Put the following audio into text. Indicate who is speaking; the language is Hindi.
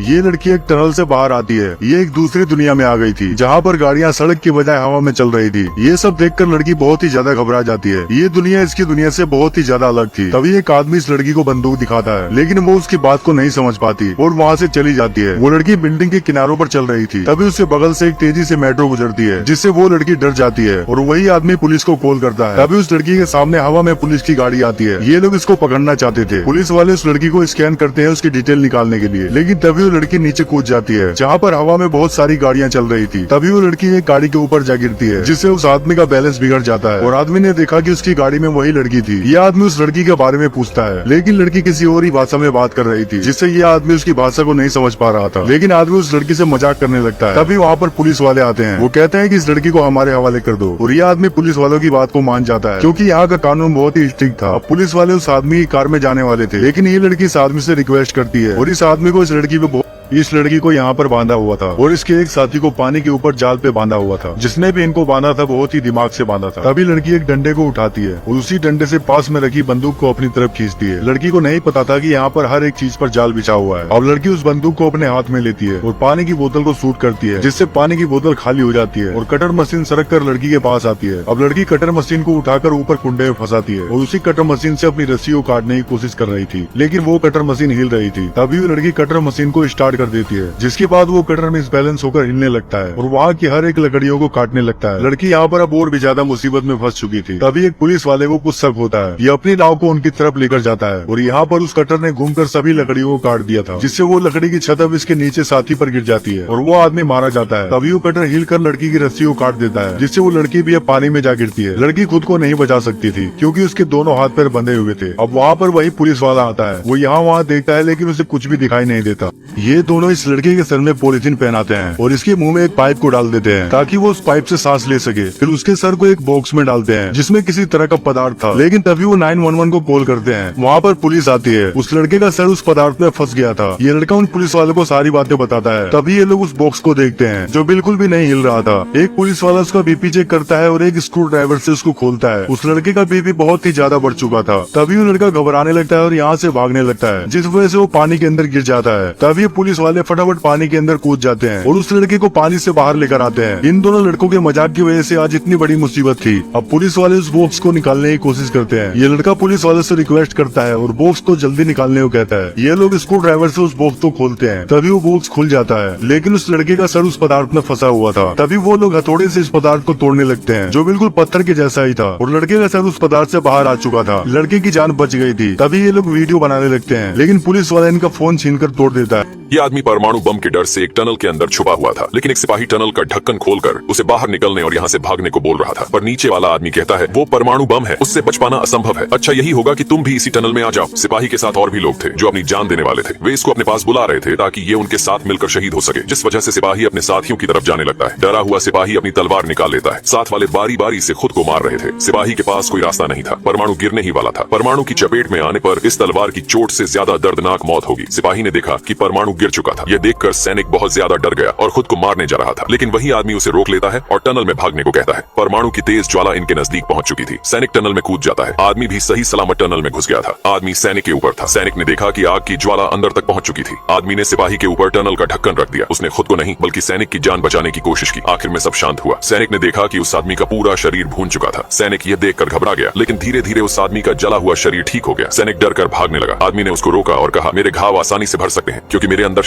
Speaker 1: ये लड़की एक टनल से बाहर आती है। ये एक दूसरी दुनिया में आ गई थी जहाँ पर गाड़ियाँ सड़क की बजाय हवा में चल रही थी। ये सब देखकर लड़की बहुत ही ज्यादा घबरा जाती है। ये दुनिया इसकी दुनिया से बहुत ही ज्यादा अलग थी। तभी एक आदमी इस लड़की को बंदूक दिखाता है, लेकिन वो उसकी बात को नहीं समझ पाती और वहाँ से चली जाती है। वो लड़की बिल्डिंग के किनारों पर चल रही थी। तभी उसके बगल से एक तेजी से मेट्रो गुजरती है, जिससे वो लड़की डर जाती है और वही आदमी पुलिस को कॉल करता है। तभी उस लड़की के सामने हवा में पुलिस की गाड़ी आती है। ये लोग इसको पकड़ना चाहते थे। पुलिस वाले उस लड़की को स्कैन करते हैं उसकी डिटेल निकालने के लिए, लेकिन तभी वो लड़की नीचे कूद जाती है जहाँ पर हवा में बहुत सारी गाड़ियाँ चल रही थी। तभी वो लड़की एक गाड़ी के ऊपर जा गिरती है, जिससे उस आदमी का बैलेंस बिगड़ जाता है और आदमी ने देखा कि उसकी गाड़ी में वही लड़की थी। ये आदमी उस लड़की के बारे में पूछता है, लेकिन लड़की किसी और ही भाषा में बात कर रही थी, जिससे ये आदमी उसकी भाषा को नहीं समझ पा रहा था। लेकिन आदमी उस लड़की से मजाक करने लगता है। तभी वहाँ पर पुलिस वाले आते हैं। वो कहते हैं कि इस लड़की को हमारे हवाले कर दो और ये आदमी पुलिस वालों की बात को मान जाता है, क्योंकि यहाँ का कानून बहुत ही स्ट्रिक्ट था। पुलिस वाले उस आदमी की कार में जाने वाले थे, लेकिन ये लड़की इस आदमी से रिक्वेस्ट करती है और इस आदमी को इस लड़की को यहाँ पर बांधा हुआ था और इसके एक साथी को पानी के ऊपर जाल पे बांधा हुआ था। जिसने भी इनको बांधा था बहुत ही दिमाग से बांधा था। तभी लड़की एक डंडे को उठाती है और उसी डंडे से पास में रखी बंदूक को अपनी तरफ खींचती है। लड़की को नहीं पता था कि यहाँ पर हर एक चीज पर जाल बिछा हुआ है। अब लड़की उस बंदूक को अपने हाथ में लेती है और पानी की बोतल को शूट करती है, जिससे पानी की बोतल खाली हो जाती है और कटर मशीन सरक कर लड़की के पास आती है। अब लड़की कटर मशीन को उठाकर ऊपर कुंडे में फंसाती है और उसी कटर मशीन से अपनी रस्सी को काटने की कोशिश कर रही थी, लेकिन वो कटर मशीन हिल रही थी। तभी वो लड़की कटर मशीन को स्टार्ट कर देती है, जिसके बाद वो कटर मिसबैलेंस होकर हिलने लगता है और वहाँ की हर एक लकड़ियों को काटने लगता है। लड़की यहाँ पर अब और भी ज्यादा मुसीबत में फंस चुकी थी। तभी एक पुलिस वाले को कुछ शक होता है। ये अपनी नाव को उनकी तरफ लेकर जाता है और यहाँ पर उस कटर ने घूमकर सभी लकड़ियों को काट दिया था, जिससे वो लकड़ी की छत अब इसके नीचे साथी पर गिर जाती है और वो आदमी मारा जाता है। तभी वो कटर हिल कर लड़की की रस्सी को काट देता है, जिससे वो लड़की भी अब पानी में जा गिरती है। लड़की खुद को नहीं बचा सकती थी, क्योंकि उसके दोनों हाथ पैर बंधे हुए थे। अब वहाँ पर वही पुलिस वाला आता है। वो यहाँ वहाँ देखता है, लेकिन उसे कुछ भी दिखाई नहीं देता। ये दोनों इस लड़के के सर में पॉलिथीन पहनाते हैं और इसके मुंह में एक पाइप को डाल देते हैं ताकि वो उस पाइप से सांस ले सके। फिर उसके सर को एक बॉक्स में डालते हैं जिसमें किसी तरह का पदार्थ था, लेकिन तभी वो 911 को कॉल करते हैं। वहाँ पर पुलिस आती है। उस लड़के का सर उस पदार्थ में फंस गया था। ये लड़का उन पुलिस वालों को सारी बातें बताता है। तभी ये लोग उस बॉक्स को देखते हैं जो बिल्कुल भी नहीं हिल रहा था। एक पुलिस वाला उसका बीपी चेक करता है और एक स्क्रू ड्राइवर से उसको खोलता है। उस लड़के का बीपी बहुत ही ज्यादा बढ़ चुका था। तभी वो लड़का घबराने लगता है और यहाँ से भागने लगता है, जिस वजह से वो पानी के अंदर गिर जाता है। तभी पुलिस वाले फटाफट पानी के अंदर कूद जाते हैं और उस लड़के को पानी से बाहर लेकर आते हैं। इन दोनों लड़कों के मजाक की वजह से आज इतनी बड़ी मुसीबत थी। अब पुलिस वाले उस बॉक्स को निकालने की कोशिश करते हैं। ये लड़का पुलिस वाले से रिक्वेस्ट करता है और बॉक्स को जल्दी निकालने को कहता है। ये लोग स्क्रू ड्राइवर से उस बॉक्स को खोलते हैं। तभी वो बॉक्स खुल जाता है, लेकिन उस लड़के का सर उस पदार्थ में फंसा हुआ था। तभी वो लोग हथौड़े से इस पदार्थ को तोड़ने लगते हैं, जो बिल्कुल पत्थर के जैसा ही था और लड़के का सर उस पदार्थ से बाहर आ चुका था। लड़के की जान बच गई थी। तभी ये लोग वीडियो बनाने लगते हैं, लेकिन पुलिस वाला इनका फोन छीनकर तोड़ देता है।
Speaker 2: ये आदमी परमाणु बम के डर से एक टनल के अंदर छुपा हुआ था, लेकिन एक सिपाही टनल का ढक्कन खोलकर उसे बाहर निकलने और यहाँ से भागने को बोल रहा था। पर नीचे वाला आदमी कहता है वो परमाणु बम है, उससे बच पाना असंभव है। अच्छा यही होगा कि तुम भी इसी टनल में आ जाओ। सिपाही के साथ और भी लोग थे जो अपनी जान देने वाले थे। वे इसको अपने पास बुला रहे थे ताकि ये उनके साथ मिलकर शहीद हो सके, जिस वजह से सिपाही अपने साथियों की तरफ जाने लगता है। डरा हुआ सिपाही अपनी तलवार निकाल लेता है। साथ वाले बारी बारी से खुद को मार रहे थे। सिपाही के पास कोई रास्ता नहीं था, परमाणु गिरने ही वाला था। परमाणु की चपेट में आने पर इस तलवार की चोट से ज्यादा दर्दनाक मौत होगी। सिपाही ने देखा कि परमाणु गिर चुका था। यह देखकर सैनिक बहुत ज्यादा डर गया और खुद को मारने जा रहा था, लेकिन वही आदमी उसे रोक लेता है और टनल में भागने को कहता है। परमाणु की तेज ज्वाला इनके नजदीक पहुंच चुकी थी। सैनिक टनल में कूद जाता है। आदमी भी सही सलामत टनल में घुस गया था। आदमी सैनिक के ऊपर था। सैनिक ने देखा कि आग की ज्वाला अंदर तक पहुंच चुकी थी। आदमी ने सिपाही के ऊपर टनल का ढक्कन रख दिया। उसने खुद को नहीं बल्कि सैनिक की जान बचाने की कोशिश की। आखिर में सब शांत हुआ। सैनिक ने देखा कि उस आदमी का पूरा शरीर भून चुका था। सैनिक ये देखकर घबरा गया, लेकिन धीरे धीरे उस आदमी का जला हुआ शरीर ठीक हो गया। सैनिक डर कर भागने लगा। आदमी ने उसको रोका और कहा मेरे घाव आसानी से भर सकते हैं, क्योंकि मेरे अंदर